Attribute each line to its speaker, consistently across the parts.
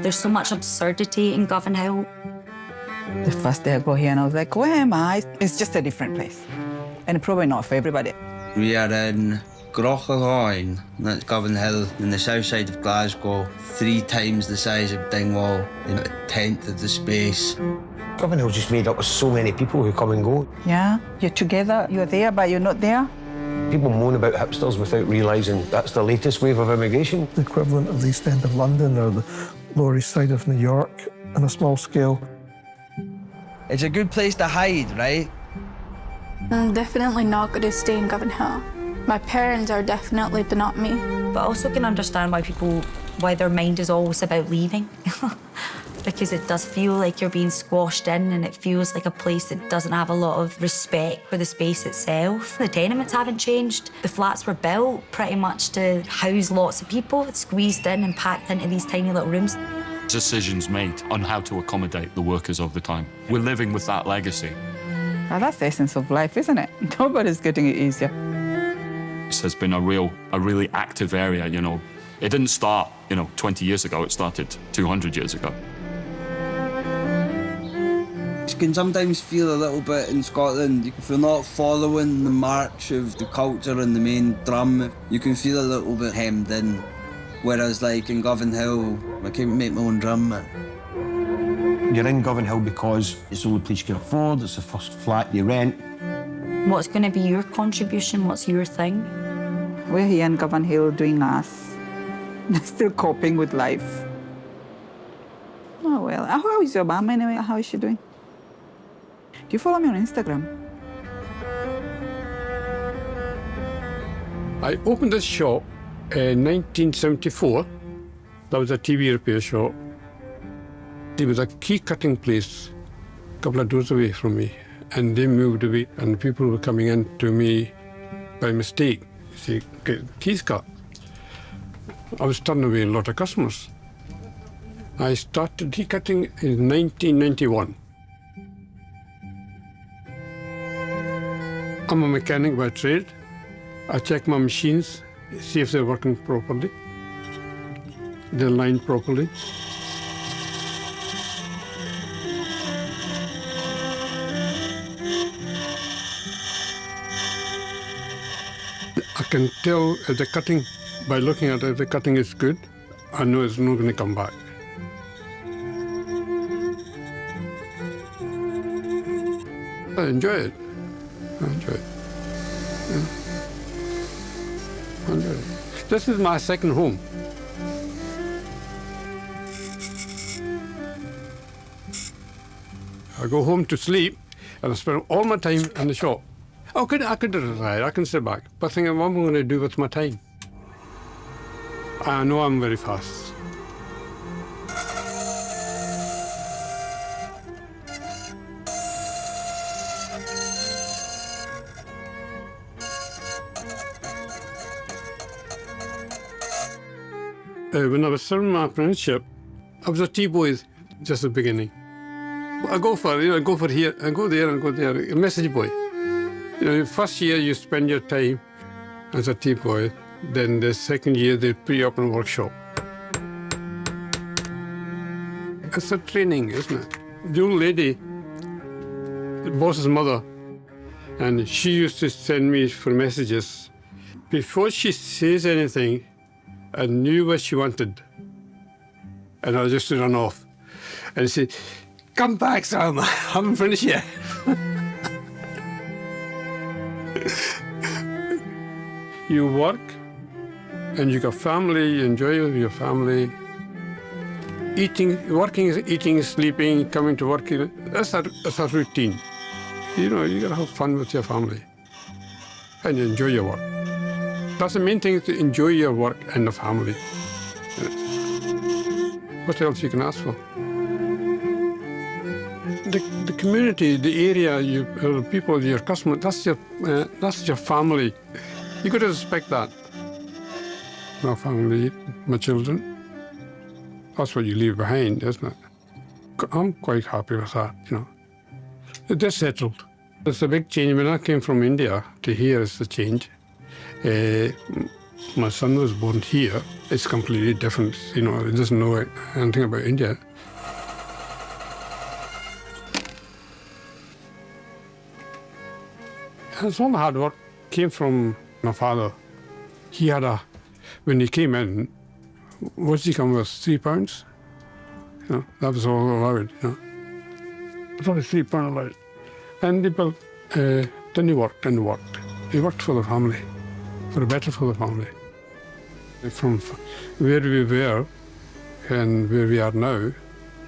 Speaker 1: There's so much absurdity in Govanhill.
Speaker 2: The first day I got here and I was like, where am I? It's just a different place. And probably not for everybody.
Speaker 3: We are in Glasgow, that's Govanhill, in the south side of Glasgow, 3 times the size of Dingwall, in a 10th of the space.
Speaker 4: Govanhill's just made up of so many people who come and go.
Speaker 2: Yeah, you're together, you're there, but you're not there.
Speaker 4: People moan about hipsters without realising that's the latest wave of immigration.
Speaker 5: The equivalent of the East End of London or the Lower East Side of New York on a small scale.
Speaker 3: It's a good place to hide, right?
Speaker 6: I'm definitely not going to stay in Govanhill. My parents are definitely, but not me.
Speaker 1: But I also can understand why their mind is always about leaving. Because it does feel like you're being squashed in, and it feels like a place that doesn't have a lot of respect for the space itself. The tenements haven't changed. The flats were built pretty much to house lots of people, squeezed in and packed into these tiny little rooms.
Speaker 7: Decisions made on how to accommodate the workers of the time. We're living with that legacy.
Speaker 2: Now, that's the essence of life, isn't it? Nobody's getting it easier.
Speaker 7: This has been a really active area, you know. It didn't start, 20 years ago. It started 200 years ago.
Speaker 3: You can sometimes feel a little bit in Scotland, if you're not following the march of the culture and the main drum, you can feel a little bit hemmed in. Whereas like in Govanhill, I can make my own drum, man.
Speaker 4: You're in Govanhill because it's the only place you can afford, it's the first flat you rent.
Speaker 1: What's going to be your contribution? What's your thing?
Speaker 2: We're here in Govanhill doing us. Still coping with life. Oh, well. How is your mom anyway? How is she doing? Do you follow me on Instagram?
Speaker 8: I opened this shop in 1974. That was a TV repair shop. There was a key cutting place a couple of doors away from me, and they moved away, and people were coming in to me by mistake. Say, get keys cut. I was turning away a lot of customers. I started key cutting in 1991. I'm a mechanic by trade. I check my machines, see if they're working properly, they're lined properly. I can tell if the cutting, by looking at it, if the cutting is good, I know it's not going to come back. I enjoy it. I enjoy it. Yeah. I enjoy it. This is my second home. I go home to sleep and I spend all my time in the shop. I could retire, I can sit back, but thinking, what am I going to do with my time? I know I'm very fast. When I was serving my apprenticeship, I was a tea boy just at the beginning. I go for here, and go there, and go there, a message boy. First year you spend your time as a tea boy, then the second year they put you up in a workshop. It's a training, isn't it? The old lady, the boss's mother, and she used to send me for messages. Before she says anything, I knew what she wanted, and I just run off. And she said, "Come back, Sam, I haven't finished yet." You work, and you got family, you enjoy your family. Working is eating, sleeping, coming to work. That's a routine. You gotta have fun with your family, and you enjoy your work. That's the main thing, to enjoy your work and the family. What else you can ask for? The community, the area, the people, your customers, that's your family. You got to respect that. My family, my children, that's what you leave behind, isn't it? I'm quite happy with that, They're settled. It's a big change. When I came from India to here, it's a change. My son was born here. It's completely different. You know, he doesn't know anything about India. It's all hard work. Came from my father. He had when he came in, what did he come with, £3? You know, that was all allowed, you know. It's only £3 allowed. And they built, then he worked and worked. He worked for the family, for the better for the family. From where we were and where we are now,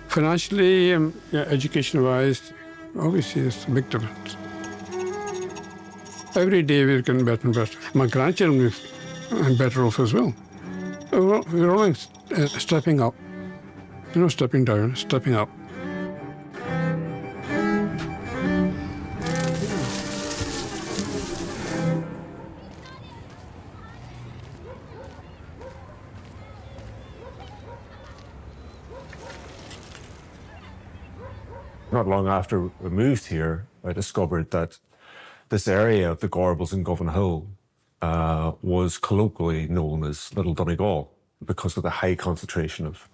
Speaker 8: financially, education-wise, obviously there's a big difference. Every day we're getting better and better. My grandchildren are better off as well. We're only stepping up, you know, stepping down, stepping up.
Speaker 9: Not long after we moved here, I discovered that this area of the Gorbals in Govanhill was colloquially known as Little Donegal because of the high concentration of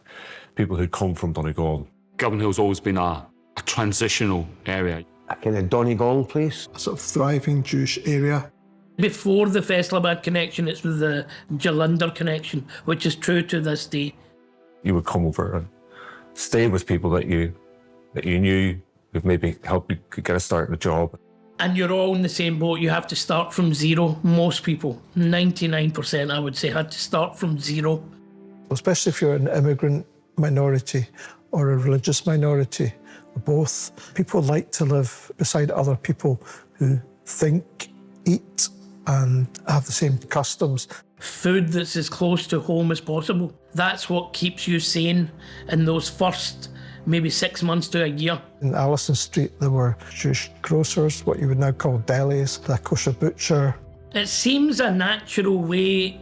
Speaker 9: people who'd come from Donegal.
Speaker 7: Govanhill's always been a transitional area.
Speaker 4: A kind of Donegal place.
Speaker 5: A sort of thriving Jewish area.
Speaker 10: Before the Faisalabad connection, it's with the Jalandhar connection, which is true to this day.
Speaker 9: You would come over and stay with people that you knew, who'd maybe helped you get a start in a job.
Speaker 10: And you're all in the same boat. You have to start from zero. Most people, 99% I would say, had to start from zero.
Speaker 5: Especially if you're an immigrant minority or a religious minority, both. People like to live beside other people who think, eat, and have the same customs.
Speaker 10: Food that's as close to home as possible. That's what keeps you sane in those first maybe 6 months to a year.
Speaker 5: In Allison Street, there were Jewish grocers, what you would now call delis, the kosher butcher.
Speaker 10: It seems a natural way,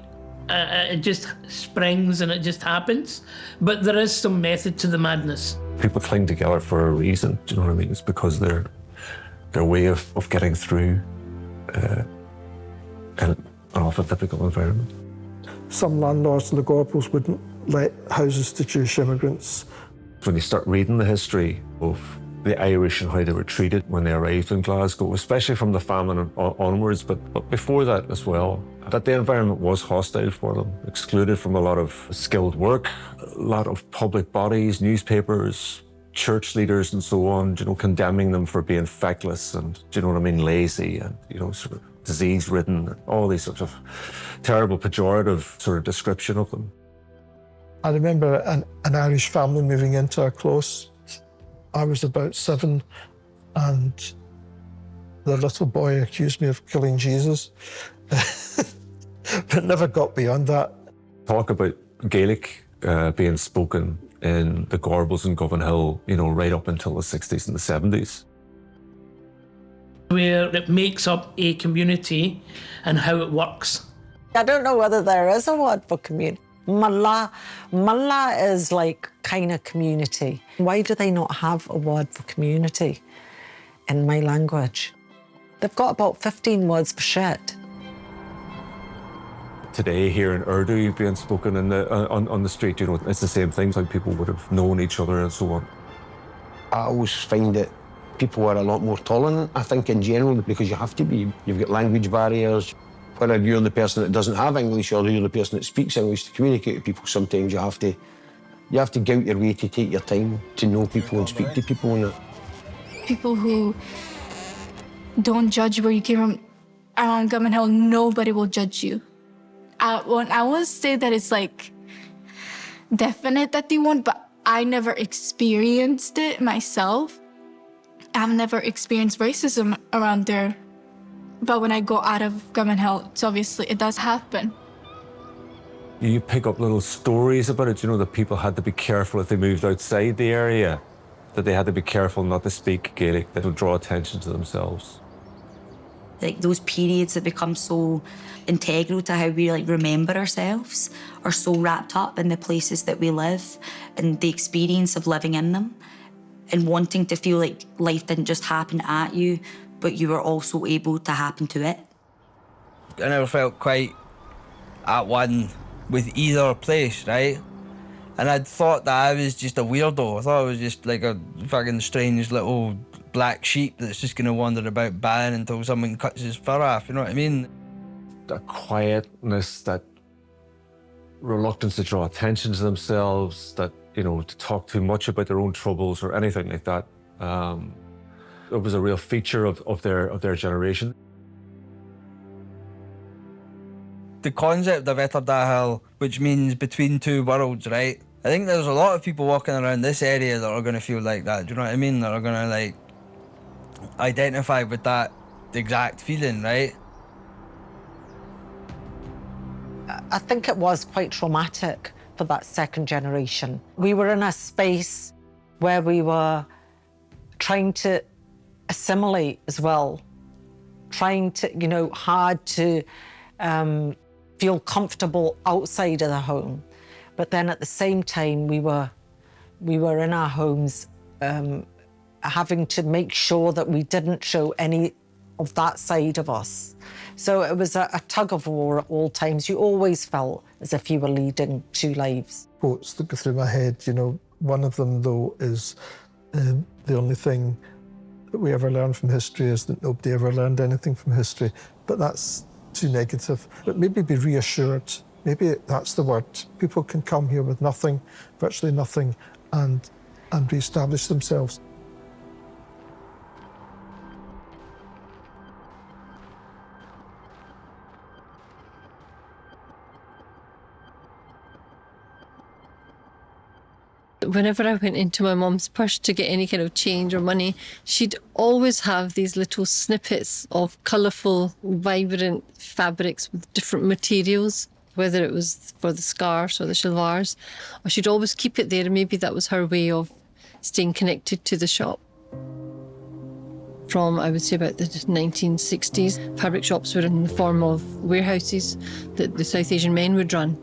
Speaker 10: it just springs and it just happens, but there is some method to the madness.
Speaker 9: People cling together for a reason, do you know what I mean? It's because their way of getting through an awful difficult environment.
Speaker 5: Some landlords in the Gorbals wouldn't let houses to Jewish immigrants.
Speaker 9: When you start reading the history of the Irish and how they were treated when they arrived in Glasgow, especially from the famine onwards, but before that as well, that the environment was hostile for them, excluded from a lot of skilled work, a lot of public bodies, newspapers, church leaders and so on, you know, condemning them for being feckless and, do you know what I mean, lazy and, you know, sort of disease-ridden, all these sorts of terrible pejorative sort of description of them.
Speaker 5: I remember an Irish family moving into our close. I was about 7 and the little boy accused me of killing Jesus, but never got beyond that.
Speaker 9: Talk about Gaelic being spoken in the Gorbals and Govanhill, you know, right up until the 60s and the 70s.
Speaker 10: Where it makes up a community and how it works.
Speaker 11: I don't know whether there is a word for community. Mullah is like kind of community. Why do they not have a word for community in my language? They've got about 15 words for shit.
Speaker 9: Today here in Urdu being spoken on the street, you know, it's the same things, like people would have known each other and so on.
Speaker 4: I always find that people are a lot more tolerant, I think, in general, because you have to be. You've got language barriers. Whether you're the person that doesn't have English or you're the person that speaks English, to communicate with people, sometimes you have to go out your way to take your time to know people and speak to people. And
Speaker 6: People who don't judge where you came from around Govanhill, nobody will judge you. I won't say that it's like definite that they won't, but I never experienced it myself. I've never experienced racism around there. But when I go out of Govanhill, it's obviously, it does happen.
Speaker 9: You pick up little stories about it, you know, that people had to be careful if they moved outside the area, that they had to be careful not to speak Gaelic, that would draw attention to themselves.
Speaker 1: Like those periods that become so integral to how we like remember ourselves are so wrapped up in the places that we live and the experience of living in them and wanting to feel like life didn't just happen at you, but you were also able to happen to it.
Speaker 3: I never felt quite at one with either place, right? And I'd thought that I was just a weirdo. I thought I was just like a fucking strange little black sheep that's just going to wander about baaing until someone cuts his fur off, you know what I mean?
Speaker 9: That quietness, that reluctance to draw attention to themselves, that, you know, to talk too much about their own troubles or anything like that. It was a real feature of their generation.
Speaker 3: The concept of Govanhill, which means between two worlds, right? I think there's a lot of people walking around this area that are going to feel like that, do you know what I mean? That are going to, like, identify with that exact feeling, right?
Speaker 11: I think it was quite traumatic for that second generation. We were in a space where we were trying to assimilate as well, trying to, you know, hard to feel comfortable outside of the home. But then at the same time, we were in our homes having to make sure that we didn't show any of that side of us. So it was a tug of war at all times. You always felt as if you were leading two lives.
Speaker 5: Quotes that go through my head, you know, one of them, though, is the only thing that we ever learn from history is that nobody ever learned anything from history. But that's too negative. But maybe be reassured. Maybe that's the word. People can come here with nothing, virtually nothing, and re-establish themselves.
Speaker 12: Whenever I went into my mum's purse to get any kind of change or money, she'd always have these little snippets of colourful, vibrant fabrics with different materials, whether it was for the scarves or the shalwars, or she'd always keep it there, and maybe that was her way of staying connected to the shop. From, I would say, about the 1960s, fabric shops were in the form of warehouses that the South Asian men would run.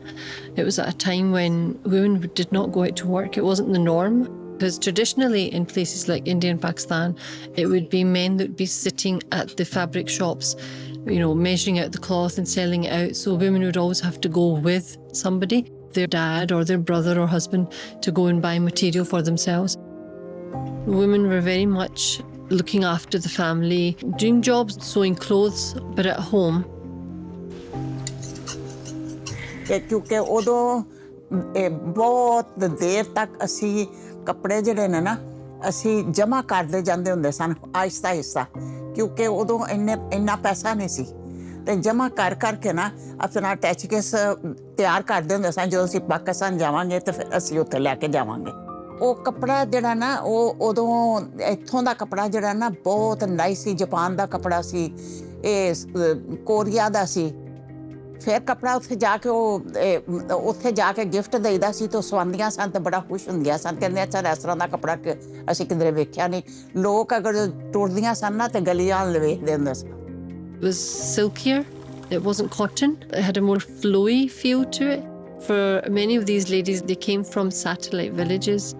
Speaker 12: It was at a time when women did not go out to work. It wasn't the norm, because traditionally in places like India and Pakistan, it would be men that would be sitting at the fabric shops, you know, measuring out the cloth and selling it out. So women would always have to go with somebody, their dad or their brother or husband, to go and buy material for themselves. Women were very much looking after the family, doing jobs, sewing clothes, but at home.
Speaker 13: क्योंकि उदों बहुत देर तक असी कपड़े जिहड़े ने ना असी जमा करते जांदे हुंदे सन आहिस्ता आहिस्ता क्योंकि उदों इन्ना पैसा नहीं सी ते जमा कर के ना अपना अटैच केस तैयार करदे हुंदे सन जो असी पाकिस्तान जावांगे ते फिर असी उत्थे लैके जावांगे ਉਹ ਕਪੜਾ ਜਿਹੜਾ ਨਾ ਉਹ ਉਦੋਂ ਇੱਥੋਂ ਦਾ ਕਪੜਾ ਜਿਹੜਾ ਨਾ ਬਹੁਤ ਨਾਈਸ ਸੀ ਜਾਪਾਨ ਦਾ ਕਪੜਾ ਸੀ ਇਹ ਕੋਰੀਆ ਦਾ ਸੀ ਫਿਰ ਕਪੜਾ ਉੱਥੇ ਜਾ ਕੇ ਗਿਫਟ ਦੇਈਦਾ ਸੀ ਤਾਂ ਸਵਾਂਦੀਆਂ ਸਨ ਤੇ ਬੜਾ ਖੁਸ਼ ਹੁੰਦੀਆਂ ਸਨ ਕਹਿੰਦੇ ਅੱਛਾ ਇਸ ਤਰ੍ਹਾਂ ਦਾ ਕਪੜਾ ਅਸੀਂ ਕਿਧਰੇ ਵੇਖਿਆ ਨਹੀਂ ਲੋਕ ਅਗਰ ਟੁਰਦੀਆਂ ਸਨ ਨਾ ਤੇ ਗਲੀਆਂ ਵੇਖਦੇ ਹੁੰਦੇ ਸਨ
Speaker 12: It was silkier, it wasn't cotton, it had a more flowy feel to it. For many of these ladies, they came from satellite villages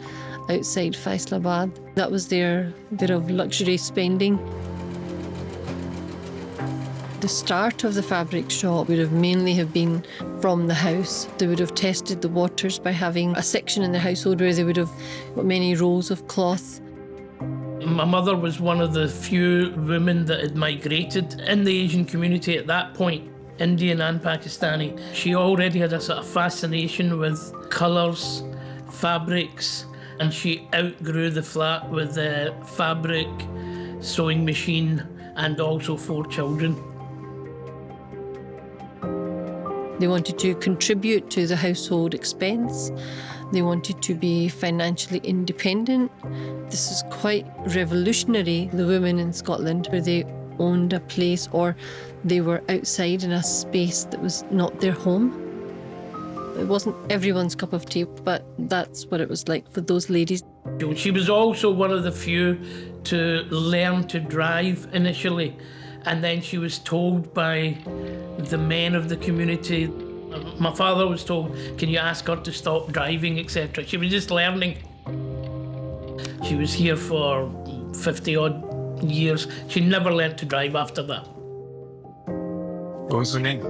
Speaker 12: outside Faisalabad. That was their bit of luxury spending. The start of the fabric shop would have mainly been from the house. They would have tested the waters by having a section in their household where they would have got many rolls of cloth.
Speaker 10: My mother was one of the few women that had migrated in the Asian community at that point. Indian and Pakistani. She already had a sort of fascination with colours, fabrics, and she outgrew the flat with a fabric, sewing machine, and also 4 children.
Speaker 12: They wanted to contribute to the household expense. They wanted to be financially independent. This is quite revolutionary, the women in Scotland, where they owned a place or they were outside in a space that was not their home. It wasn't everyone's cup of tea, but that's what it was like for those ladies.
Speaker 10: She was also one of the few to learn to drive initially, and then she was told by the men of the community. My father was told, can you ask her to stop driving, etc. She was just learning. She was here for 50 odd years. She never learnt to drive after that.
Speaker 14: What was her name?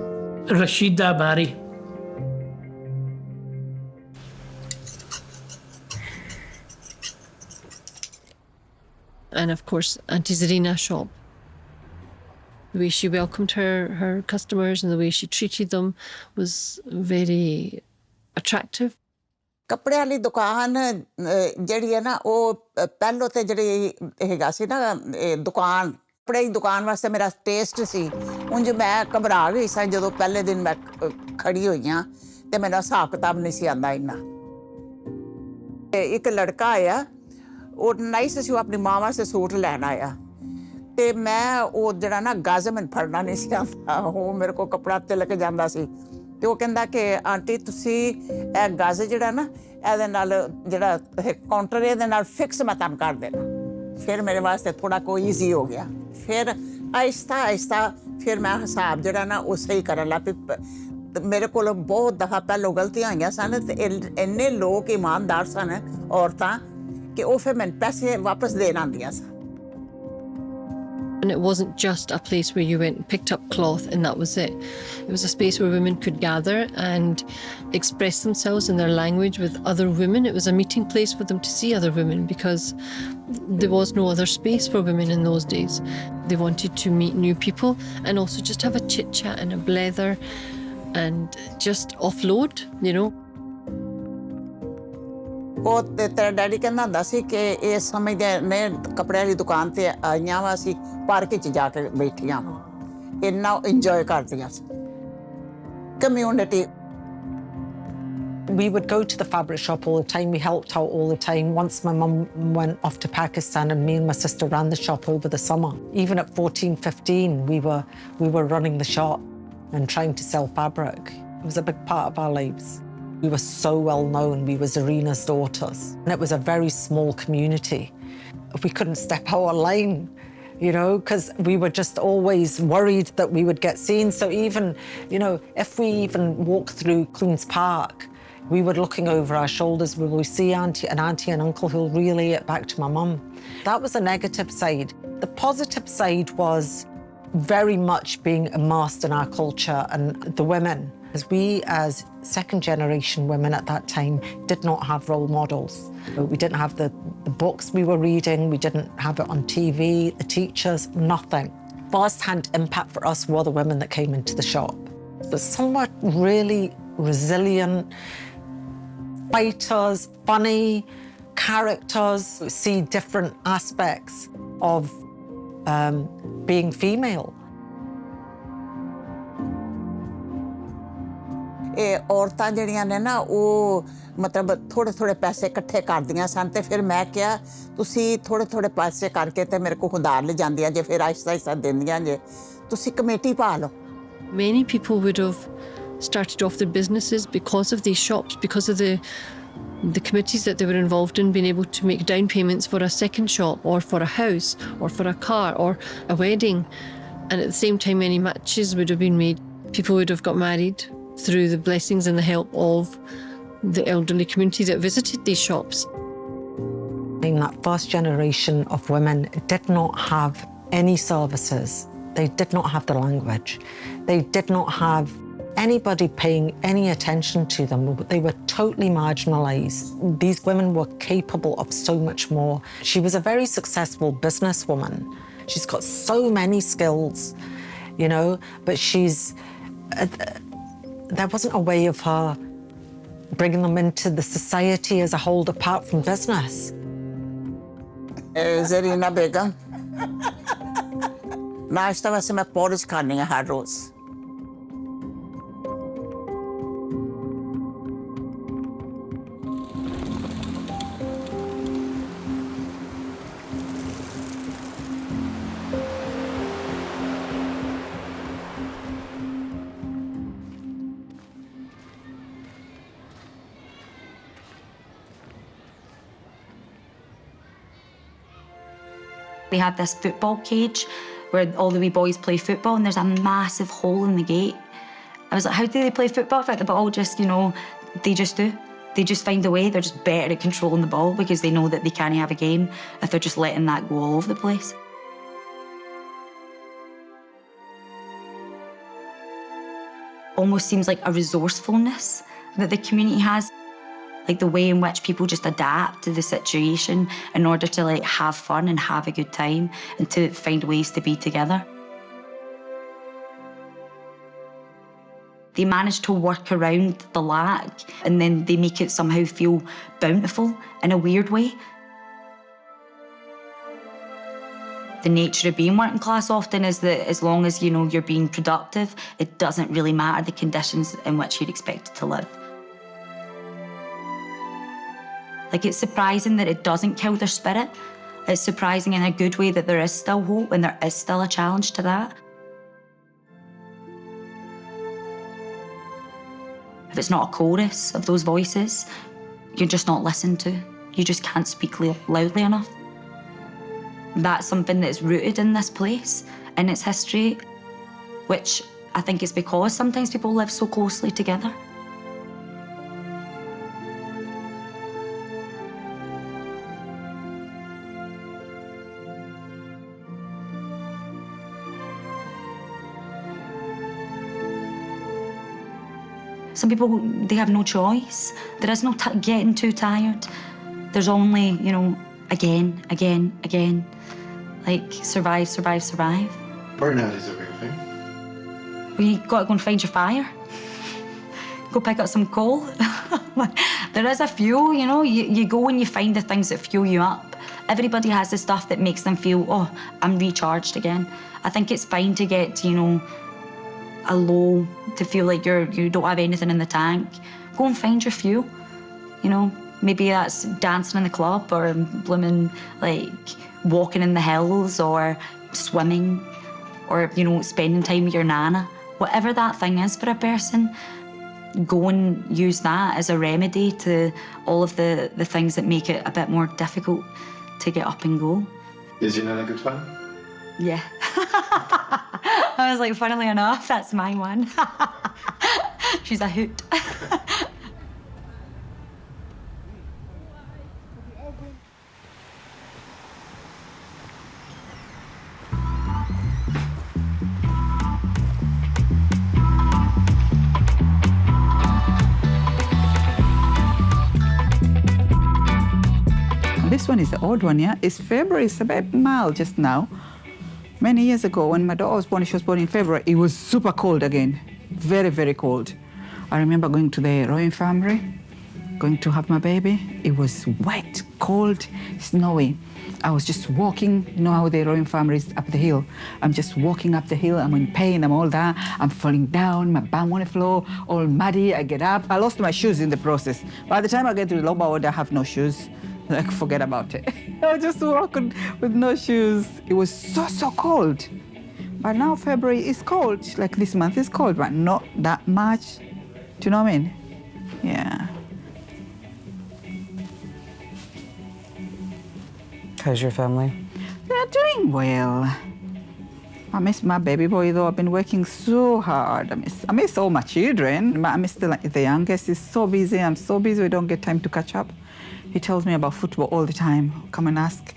Speaker 10: Rashida Barry.
Speaker 12: And of course, Auntie Zarina's shop. The way she welcomed her customers and the way she treated them was very attractive.
Speaker 13: ਕੱਪੜੇ ਵਾਲੀ ਦੁਕਾਨ ਜਿਹੜੀ ਹੈ ਨਾ ਉਹ ਪਹਿਲੋਂ ਤੇ ਜਿਹੜੀ ਹੈਗਾ ਸੀ ਨਾ ਦੁਕਾਨ ਕੱਪੜੇ ਦੀ ਦੁਕਾਨ ਵਾਸਤੇ ਮੇਰਾ ਟੇਸਟ ਸੀ ਉਂਝ ਮੈਂ ਘਬਰਾ ਗਈ ਸਾਂ ਜਦੋਂ ਪਹਿਲੇ ਦਿਨ ਮੈਂ ਖੜੀ ਹੋਈ ਹਾਂ ਤੇ ਮੇਰਾ ਹਿਸਾਬ ਕਿਤਾਬ ਨਹੀਂ ਸੀ ਆਉਂਦਾ ਇੰਨਾ ਇੱਕ ਲੜਕਾ ਆਇਆ ਉਹ ਨਾਈਸ ਸੀ ਉਹ ਆਪਣੀ ਮਾਂ ਵਾਸਤੇ ਸੂਟ ਲੈਣ ਆਇਆ ਤੇ ਮੈਂ ਉਹ ਜਿਹੜਾ ਨਾ ਗਜ਼ ਮੈਨੂੰ ਫੜਨਾ ਨਹੀਂ ਸੀ ਆਉਂਦਾ ਉਹ ਮੇਰੇ ਕੋਲ ਕੱਪੜਾ ਤੇ ਲੈ ਕੇ ਜਾਂਦਾ ਸੀ ਤੇ ਉਹ ਕਹਿੰਦਾ ਕਿ ਆਂਟੀ ਤੁਸੀਂ ਇਹ ਗਜ਼ ਜਿਹੜਾ ਨਾ ਇਹਦੇ ਨਾਲ ਜਿਹੜਾ ਕਾਊਂਟਰ ਇਹਦੇ ਨਾਲ ਫਿਕਸ ਮੈਂ ਤੁਹਾਨੂੰ ਕਰ ਦੇਣਾ ਫਿਰ ਮੇਰੇ ਵਾਸਤੇ ਥੋੜਾ ਕੋਈ ਈਜ਼ੀ ਹੋ ਗਿਆ ਫਿਰ ਆਹਿਸਤਾ ਆਹਿਸਤਾ ਫਿਰ ਮੈਂ ਹਿਸਾਬ ਜਿਹੜਾ ਨਾ ਉਹ ਸਹੀ ਕਰਨ ਲੱਗ ਪਈ ਮੇਰੇ ਕੋਲ ਬਹੁਤ ਦਫਾ ਪਹਿਲੋਂ ਗਲਤੀਆਂ ਹੋਈਆਂ ਸਨ ਤੇ ਇੰਨੇ ਲੋਕ ਇਮਾਨਦਾਰ ਸਨ ਔਰਤਾਂ ਕਿ ਉਹ ਫਿਰ ਮੈਨੂੰ ਪੈਸੇ ਵਾਪਸ ਦੇਣ ਆਉਂਦੀਆਂ ਸਨ
Speaker 12: And it wasn't just a place where you went and picked up cloth and that was it. It was a space where women could gather and express themselves in their language with other women. It was a meeting place for them to see other women because there was no other space for women in those days. They wanted to meet new people and also just have a chit chat and a blether and just offload, you know.
Speaker 13: ਉਹ ਤੇਰਾ daddy ਕਹਿੰਦਾ ਹੁੰਦਾ ਸੀ ਕਿ ਇਹ ਸਮਝਦੇ ਨੇ ਕੱਪੜਿਆਂ ਦੀ ਦੁਕਾਨ ਤੇ ਆਈਆਂ ਵਾ ਅਸੀਂ ਪਾਰਕ 'ਚ ਜਾ ਕੇ ਬੈਠੀਆਂ ਇੰਨਾ ਇੰਜੋਏ ਕਰਦੀਆਂ ਸੀ community
Speaker 11: We would go to the fabric shop all the time. We helped out all the time. Once my mum went off to Pakistan and me and my sister ran the shop over the summer. Even at 14, 15, we were running the shop and trying to sell fabric. It was a big part of our lives. We were so well known. We were Zarina's daughters. And it was a very small community. We couldn't step out of line, you know, because we were just always worried that we would get seen. So even, you know, if we even walked through Queen's Park, we were looking over our shoulders. We would see auntie and uncle who'll relay it back to my mum. That was the negative side. The positive side was very much being immersed in our culture and the women. As we, as second generation women at that time, did not have role models. We didn't have the books we were reading, we didn't have it on TV, the teachers, nothing. First-hand impact for us were the women that came into the shop. But some were really resilient, fighters, funny characters, see different aspects of being female.
Speaker 13: ਇਹ ਔਰਤਾਂ ਜਿਹੜੀਆਂ ਨੇ ਨਾ ਉਹ ਮਤਲਬ ਥੋੜੇ ਥੋੜੇ ਪੈਸੇ ਇਕੱਠੇ ਕਰਦੀਆਂ ਸਨ ਤੇ ਫਿਰ ਮੈਂ ਕਿਹਾ ਤੁਸੀਂ ਥੋੜੇ ਥੋੜੇ ਪੈਸੇ ਕਰਕੇ ਤੇ ਮੇਰੇ ਕੋਲ ਉਧਾਰ ਲੈ ਜਾਂਦੀਆਂ ਜੇ ਫਿਰ ਆਹਿਸਤਾ ਆਹਿਸਤਾ ਦਿੰਦੀਆਂ ਜੇ ਤੁਸੀਂ ਕਮੇਟੀ ਪਾ ਲਓ
Speaker 12: Many people would have started off their businesses because of these shops, because of the committees that they were involved in, being able to make down payments for a second shop or for a house or for a car or a wedding. And at the same time, many matches would have been made. People would have got married through the blessings and the help of the elderly community that visited these shops.
Speaker 11: In that first generation of women did not have any services. They did not have the language. They did not have anybody paying any attention to them. They were totally marginalised. These women were capable of so much more. She was a very successful businesswoman. She's got so many skills, you know, but there wasn't a way of her bringing them into the society as a whole apart from business.
Speaker 13: Zarina Begum. नाश्ता वैसे मैं porridge खानी है हर रोज
Speaker 1: They had this football cage where all the wee boys play football and there's a massive hole in the gate. I was like, how do they play football? I thought the ball just, you know, they just do. They just find a way. They're just better at controlling the ball because they know that they can't have a game if they're just letting that go all over the place. almost seems like a resourcefulness that the community has. Like the way in which people just adapt to the situation in order to like have fun and have a good time and to find ways to be together. They manage to work around the lack and then they make it somehow feel bountiful in a weird way. The nature of being working class often is that as long as, you know, you're being productive, it doesn't really matter the conditions in which you're expected to live. Like, it's surprising that it doesn't kill their spirit. It's surprising in a good way that there is still hope and there is still a challenge to that. If it's not a chorus of those voices, you're just not listened to. You just can't speak loudly enough. That's something that's rooted in this place, in its history, which I think is because sometimes people live so closely together. Some people, they have no choice. There is no getting too tired. There's only, you know, again, again, again. Like, survive, survive, survive.
Speaker 14: Burnout is a real thing.
Speaker 1: Well, you got to go and find your fire. Go pick up some coal. There is a fuel, you know. You go and you find the things that fuel you up. Everybody has the stuff that makes them feel, oh, I'm recharged again. I think it's fine to get, you know, a low, to feel like you don't have anything in the tank. Go and find your fuel, you know. Maybe that's dancing in the club or blooming, like, walking in the hills or swimming or, you know, spending time with your nana. Whatever that thing is for a person, go and use that as a remedy to all of the things that make it a bit more difficult to get up and go.
Speaker 14: Is your nana good fun?
Speaker 1: Yeah. I was like, funnily enough, that's my one. She's a hoot.
Speaker 2: This one is the odd one, yeah? It's February, it's a bit mild just now. Many years ago, when my daughter was born, she was born in February, it was super cold again. Very, very cold. I remember going to the royal infirmary, going to have my baby. It was wet, cold, snowy. I was just walking, you know how the royal infirmary is up the hill. I'm just walking up the hill, I'm in pain, I'm all that. I'm falling down, my bum on the floor, all muddy, I get up. I lost my shoes in the process. By the time I get to the lower ward, I have no shoes. Like, forget about it. I was just walking with no shoes. It was so cold. But now February is cold. Like, this month is cold, but not that much. Do you know what I mean? Yeah.
Speaker 15: How's your family?
Speaker 2: They're doing well. I miss my baby boy, though. I've been working so hard. I miss all my children, but I miss the youngest. He's so busy. I'm so busy, we don't get time to catch up. He tells me about football all the time. Come and ask,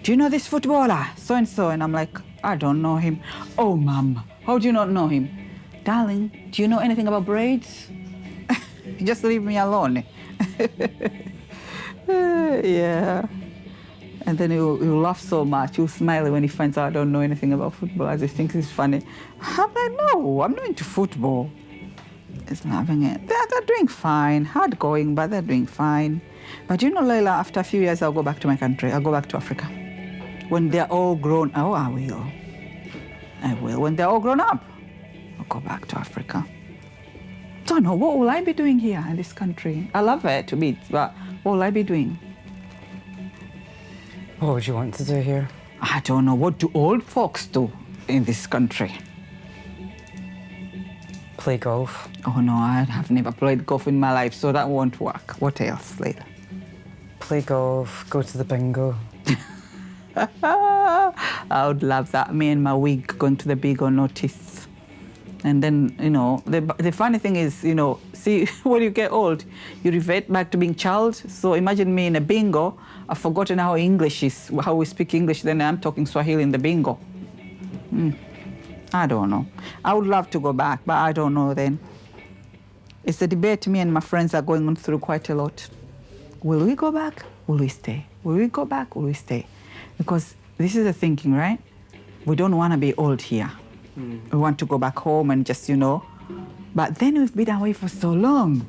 Speaker 2: do you know this footballer, so-and-so? And I'm like, I don't know him. Oh, Mum, how do you not know him? Darling, do you know anything about braids? Just leave me alone. Yeah. And then he'll laugh so much, he'll smile when he finds out I don't know anything about football, as he thinks it's funny. I'm like, no, I'm not into football. He's loving it. They're doing fine, hard going, but they're doing fine. But you know, Leila, after a few years, I'll go back to my country. I'll go back to Africa. When they're all grown, oh, I will. I will. When they're all grown up, I'll go back to Africa. Don't know, what will I be doing here in this country? I love it to bits, but what will I be doing?
Speaker 15: What would you want to do here?
Speaker 2: I don't know. What do old folks do in this country?
Speaker 15: Play golf.
Speaker 2: Oh, no, I have never played golf in my life, so that won't work. What else, Leila?
Speaker 15: Play golf, go to the bingo.
Speaker 2: I would love that. Me and my wig going to the bingo, no teeth. And then, you know, the funny thing is, you know, see, when you get old, you revert back to being child. So imagine me in a bingo, I've forgotten how English is, how we speak English, then I'm talking Swahili in the bingo. I don't know. I would love to go back, but I don't know then. It's a debate me and my friends are going on through quite a lot. Will we go back? Will we stay? Will we go back? Will we stay? Because this is the thinking, right? We don't want to be old here. We want to go back home and just, But then we've been away for so long.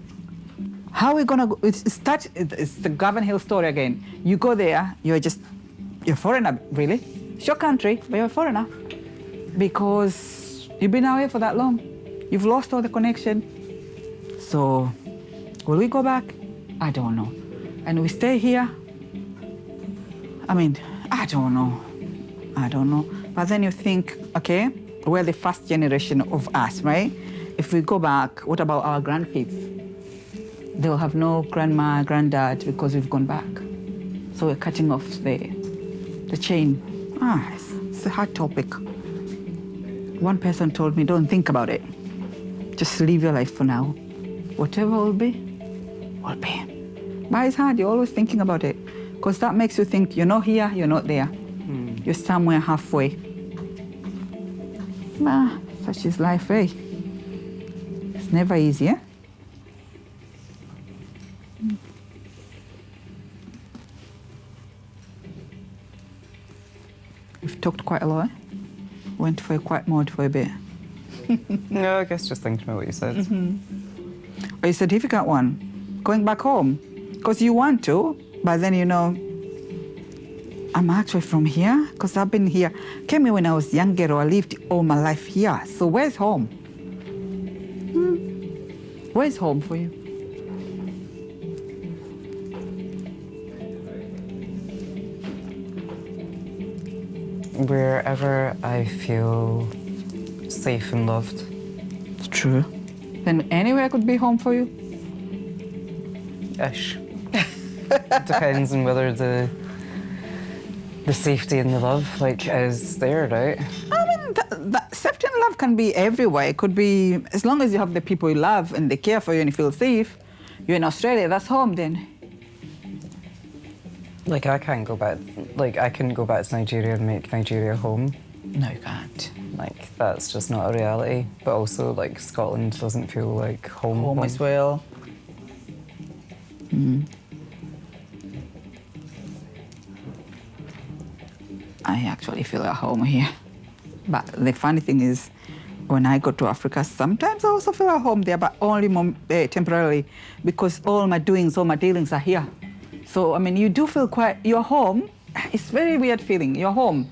Speaker 2: How are we going to go? It's the Govanhill story again. You go there, you're a foreigner, really. It's your country, but you're a foreigner. Because you've been away for that long. You've lost all the connection. So, will we go back? I don't know. And we stay here? I mean, I don't know. But then you think, okay, we're the first generation of us, right? If we go back, what about our grandkids? They'll have no grandma, granddad because we've gone back. So we're cutting off the chain. It's a hard topic. One person told me, don't think about it. Just live your life for now. Whatever will be, will be. But it's hard, you're always thinking about it. Because that makes you think you're not here, you're not there. You're somewhere halfway. Such is life, eh? It's never easy, eh? We've talked quite a lot, eh? Went for a quiet mode for a bit.
Speaker 15: No, I guess just thinking about what you said.
Speaker 2: It's a difficult one, going back home. Because you want to, but then I'm actually from here, because I've been here. Came here when I was younger, or I lived all my life here. So where's home? Where's home for you?
Speaker 15: Wherever I feel safe and loved.
Speaker 2: It's true. Then anywhere could be home for you?
Speaker 15: Ish. Depends on whether the safety and the love is there, right?
Speaker 2: I mean, that safety and love can be everywhere. It could be, as long as you have the people you love and they care for you and you feel safe, you're in Australia, that's home then.
Speaker 15: I can't go back, I couldn't go back to Nigeria and make Nigeria home.
Speaker 2: No, you can't.
Speaker 15: That's just not a reality. But also, Scotland doesn't feel like home.
Speaker 2: Home as well. I actually feel at home here. But the funny thing is, when I go to Africa, sometimes I also feel at home there, but only temporarily, because all my doings, all my dealings are here. So, I mean, you do feel you're home. It's a very weird feeling, you're home.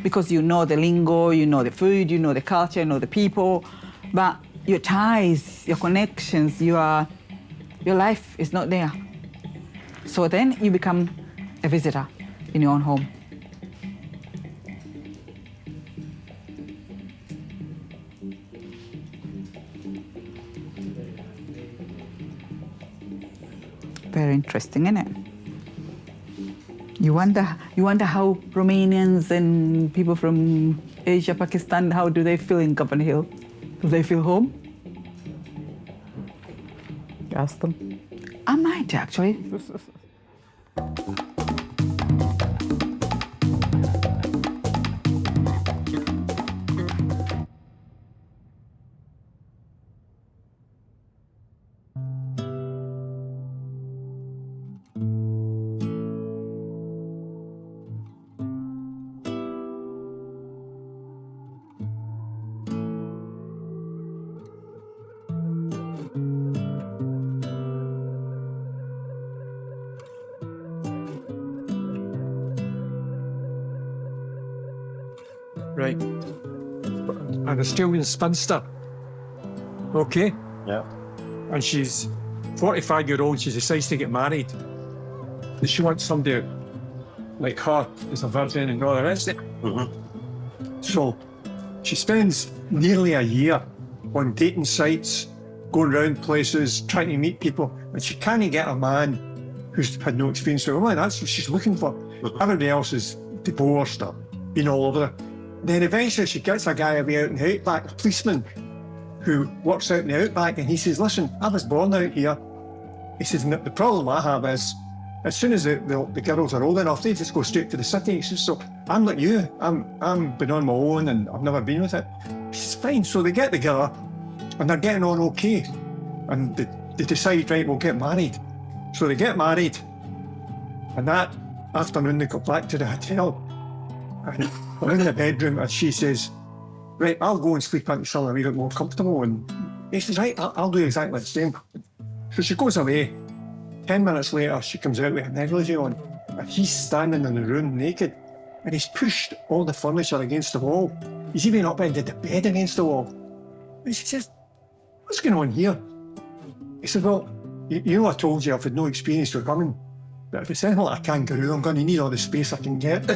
Speaker 2: Because you know the lingo, you know the food, you know the culture, you know the people. But your ties, your connections, your life is not there. So then you become a visitor in your own home. Very interesting, isn't it? You wonder how Romanians and people from Asia, Pakistan, how do they feel in Govanhill? Do they feel home?
Speaker 15: Ask them.
Speaker 2: I might, actually.
Speaker 5: Right. An Australian spinster. Okay?
Speaker 14: Yeah.
Speaker 5: And she's 45-year-old, she decides to get married. And she wants somebody like her as a virgin and all the rest of it. So she spends nearly a year on dating sites, going around places, trying to meet people, and she can't get a man who's had no experience with women. That's what she's looking for. Everybody else is divorced or been all over it. Then eventually she gets a guy out in the outback, a policeman, who works out in the outback, and he says, listen, I was born out here. He says, the problem I have is, as soon as the girls are old enough, they just go straight to the city. He says, so I'm like you, I'm been on my own and I've never been with it. He says, fine. So they get together and they're getting on okay.
Speaker 16: And they decide, right, we'll get married. So they get married. And that afternoon, they go back to the hotel. And they're in the bedroom, and she says, right, I'll go and sleep until something a wee bit more comfortable. And he says, right, I'll do exactly the same. So she goes away. 10 minutes later, she comes out with a negligee on. And he's standing in the room naked. And he's pushed all the furniture against the wall. He's even upended the bed against the wall. And she says, what's going on here? He said, well, you know I told you I've had no experience with women. But if it's anything like a kangaroo, I'm going to need all the space I can get.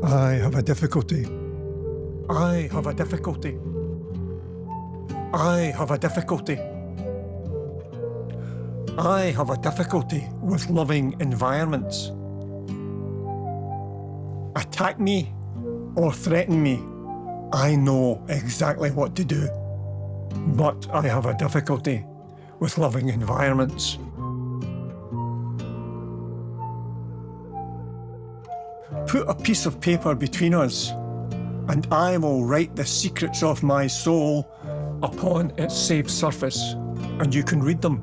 Speaker 16: I have a difficulty. I have a difficulty. I have a difficulty. I have a difficulty with loving environments. Attack me or threaten me, I know exactly what to do. But I have a difficulty with loving environments. Put a piece of paper between us, and I will write the secrets of my soul upon its safe surface, and you can read them.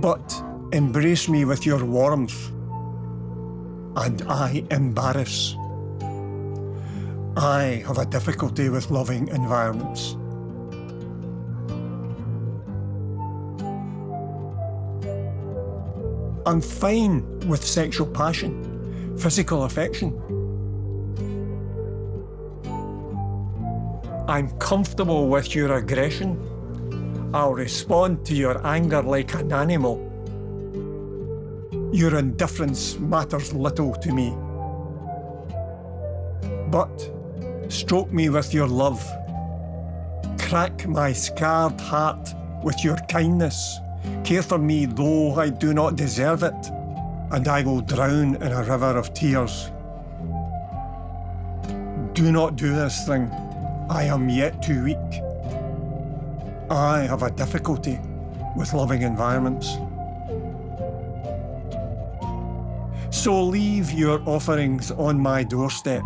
Speaker 16: But embrace me with your warmth, and I embarrass. I have a difficulty with loving environments. I'm fine with sexual passion, physical affection. I'm comfortable with your aggression. I'll respond to your anger like an animal. Your indifference matters little to me. But stroke me with your love. Crack my scarred heart with your kindness. Care for me though I do not deserve it, and I will drown in a river of tears. Do not do this thing. I am yet too weak. I have a difficulty with loving environments. So leave your offerings on my doorstep.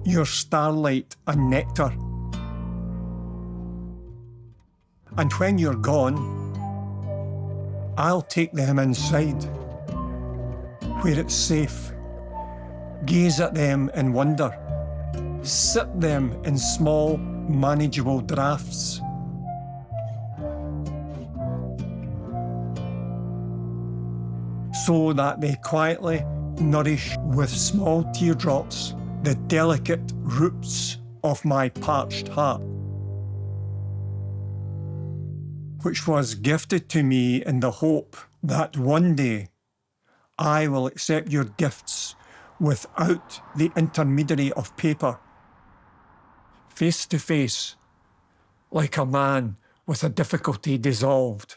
Speaker 16: Your starlight and nectar. And when you're gone, I'll take them inside, where it's safe. Gaze at them in wonder. Sip them in small, manageable draughts. So that they quietly nourish with small teardrops the delicate roots of my parched heart, which was gifted to me in the hope that one day I will accept your gifts without the intermediary of paper, face to face, like a man with a difficulty dissolved.